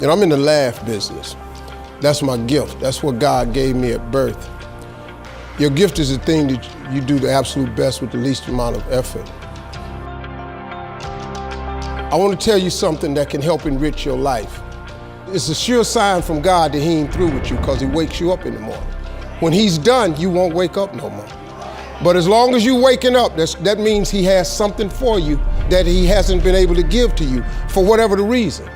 And I'm in the laugh business. That's my gift. That's what God gave me at birth. Your gift is the thing that you do the absolute best with the least amount of effort. I want to tell you something that can help enrich your life. It's a sure sign from God that he ain't through with you because he wakes you up in the morning. When he's done, you won't wake up no more. But as long as you're waking up, that means he has something for you that he hasn't been able to give to you for whatever the reason.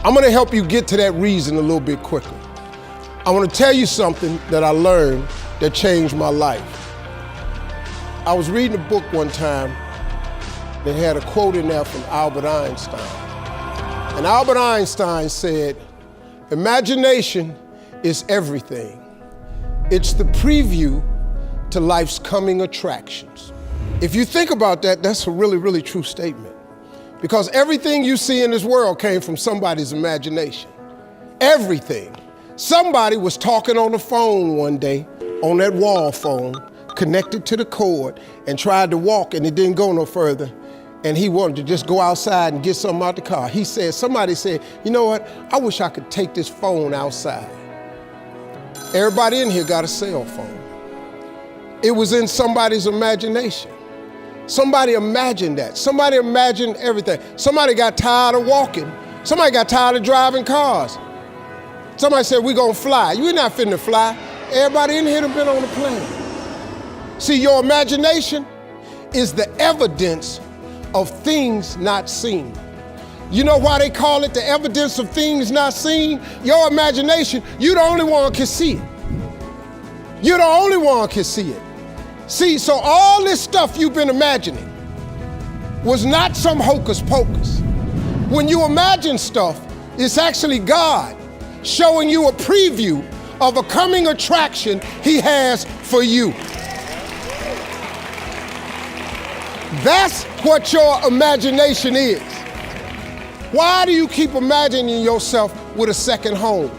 I'm going to help you get to that reason a little bit quicker. I want to tell you something that I learned that changed my life. I was reading a book one time that had a quote in there from Albert Einstein. And Albert Einstein said, "Imagination is everything. It's the preview to life's coming attractions." If you think about that, that's a really, really true statement. Because everything you see in this world came from somebody's imagination. Everything. Somebody was talking on the phone one day, on that wall phone, connected to the cord, and tried to walk, and it didn't go no further. And he wanted to just go outside and get something out the car. Somebody said, "You know what? I wish I could take this phone outside." Everybody in here got a cell phone. It was in somebody's imagination. Somebody imagined that. Somebody imagined everything. Somebody got tired of walking. Somebody got tired of driving cars. Somebody said, "We're gonna fly." You're not finna fly. Everybody in here done been on a plane. See, your imagination is the evidence of things not seen. You know why they call it the evidence of things not seen? Your imagination, you the only one can see it. You're the only one can see it. See, so all this stuff you've been imagining was not some hocus pocus. When you imagine stuff, it's actually God showing you a preview of a coming attraction he has for you. That's what your imagination is. Why do you keep imagining yourself with a second home?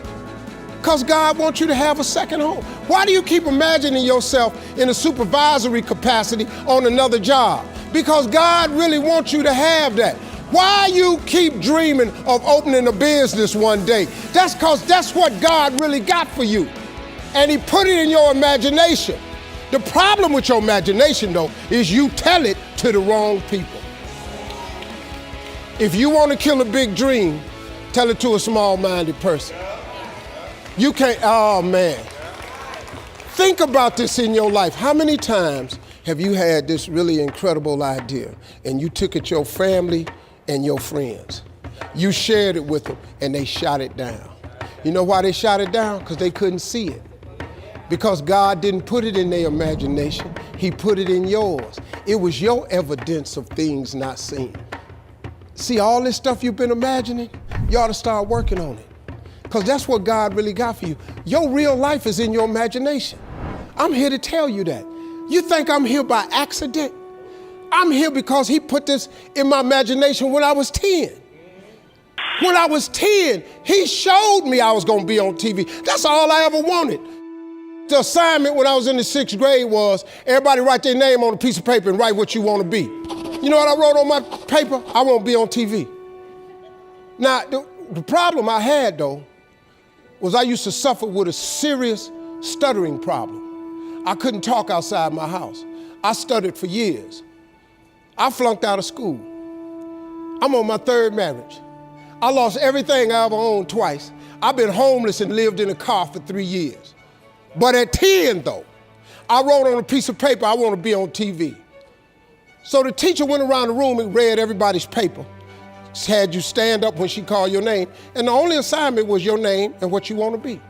Because God wants you to have a second home. Why do you keep imagining yourself in a supervisory capacity on another job? Because God really wants you to have that. Why you keep dreaming of opening a business one day? That's because that's what God really got for you. And he put it in your imagination. The problem with your imagination, though, is you tell it to the wrong people. If you want to kill a big dream, tell it to a small-minded person. You can't, oh man. Think about this in your life. How many times have you had this really incredible idea and you took it to your family and your friends? You shared it with them and they shot it down. You know why they shot it down? Because they couldn't see it. Because God didn't put it in their imagination, he put it in yours. It was your evidence of things not seen. See, all this stuff you've been imagining, you ought to start working on it. Because that's what God really got for you. Your real life is in your imagination. I'm here to tell you that. You think I'm here by accident? I'm here because he put this in my imagination when I was 10. When I was 10, he showed me I was going to be on TV. That's all I ever wanted. The assignment when I was in the 6th grade was everybody write their name on a piece of paper and write what you want to be. You know what I wrote on my paper? I want to be on TV. Now, the problem I had, though, was I used to suffer with a serious stuttering problem. I couldn't talk outside my house. I stuttered for years. I flunked out of school. I'm on my 3rd marriage. I lost everything I ever owned twice. I've been homeless and lived in a car for 3 years. But at 10, though, I wrote on a piece of paper, I want to be on TV. So the teacher went around the room and read everybody's paper. Had you stand up when she called your name. And the only assignment was your name and what you want to be.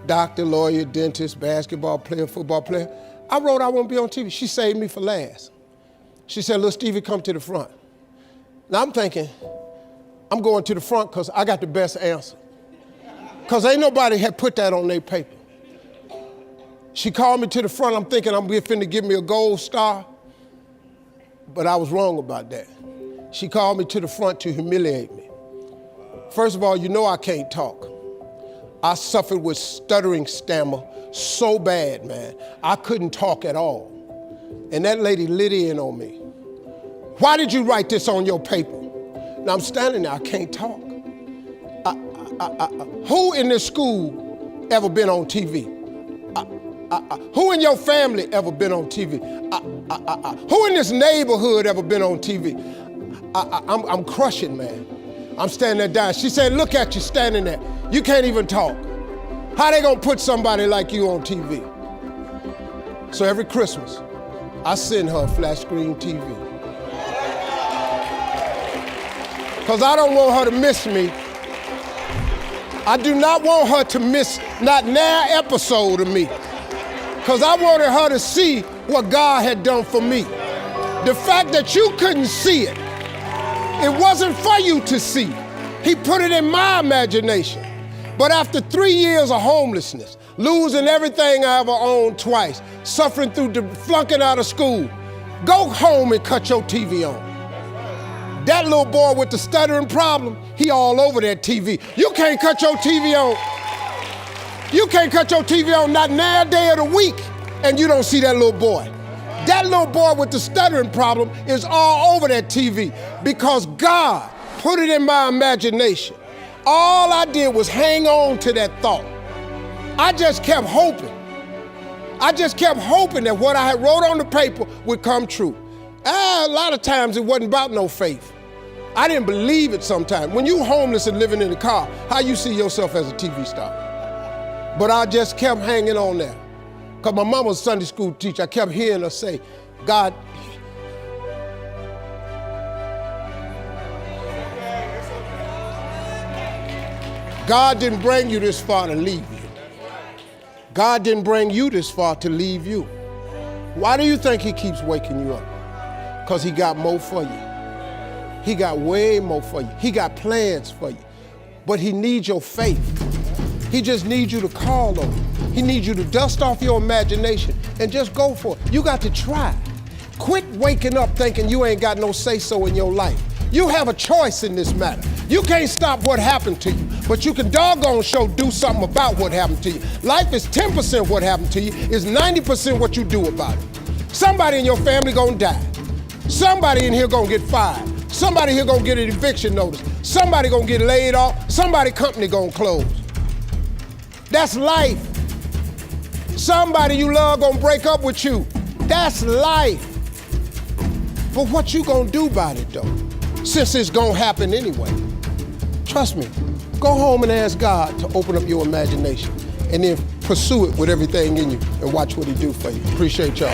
Doctor, lawyer, dentist, basketball player, football player. I wrote I want to be on TV. She saved me for last. She said, "Little Stevie, come to the front." Now I'm thinking, I'm going to the front because I got the best answer. Because ain't nobody had put that on their paper. She called me to the front. I'm thinking I'm finna give me a gold star. But I was wrong about that. She called me to the front to humiliate me. First of all, you know I can't talk. I suffered with stuttering stammer so bad, man. I couldn't talk at all. And that lady lit in on me. "Why did you write this on your paper?" Now I'm standing there, I can't talk. Who in this school ever been on TV? Who in your family ever been on TV? Who in this neighborhood ever been on TV? I'm crushing, man. I'm standing there dying. She said, look at you standing there. You can't even talk. How they gonna put somebody like you on TV? So every Christmas, I send her a flat screen TV. Because I don't want her to miss me. I do not want her to miss not an episode of me. Because I wanted her to see what God had done for me. The fact that you couldn't see it, it wasn't for you to see. He put it in my imagination. But after 3 years of homelessness, losing everything I ever owned twice, suffering through flunking out of school, go home and cut your TV on. That little boy with the stuttering problem, he all over that TV. You can't cut your TV on. You can't cut your TV on not a day of the week and you don't see that little boy. That little boy with the stuttering problem is all over that TV because God put it in my imagination. All I did was hang on to that thought. I just kept hoping. I just kept hoping that what I had wrote on the paper would come true. A lot of times it wasn't about no faith. I didn't believe it sometimes. When you homeless and living in a car, how you see yourself as a TV star? But I just kept hanging on there. Because my mama was a Sunday school teacher. I kept hearing her say, God, God didn't bring you this far to leave you. God didn't bring you this far to leave you. Why do you think he keeps waking you up? Because he got more for you. He got way more for you. He got plans for you. But he needs your faith. He just needs you to call on him. He needs you to dust off your imagination and just go for it. You got to try. Quit waking up thinking you ain't got no say-so in your life. You have a choice in this matter. You can't stop what happened to you, but you can doggone sure do something about what happened to you. Life is 10% what happened to you, is 90% what you do about it. Somebody in your family gonna die. Somebody in here gonna get fired. Somebody here gonna get an eviction notice. Somebody gonna get laid off. Somebody company gonna close. That's life. Somebody you love gonna break up with you. That's life. But what you gonna do about it though? Since it's gonna happen anyway. Trust me, go home and ask God to open up your imagination and then pursue it with everything in you and watch what he do for you. Appreciate y'all.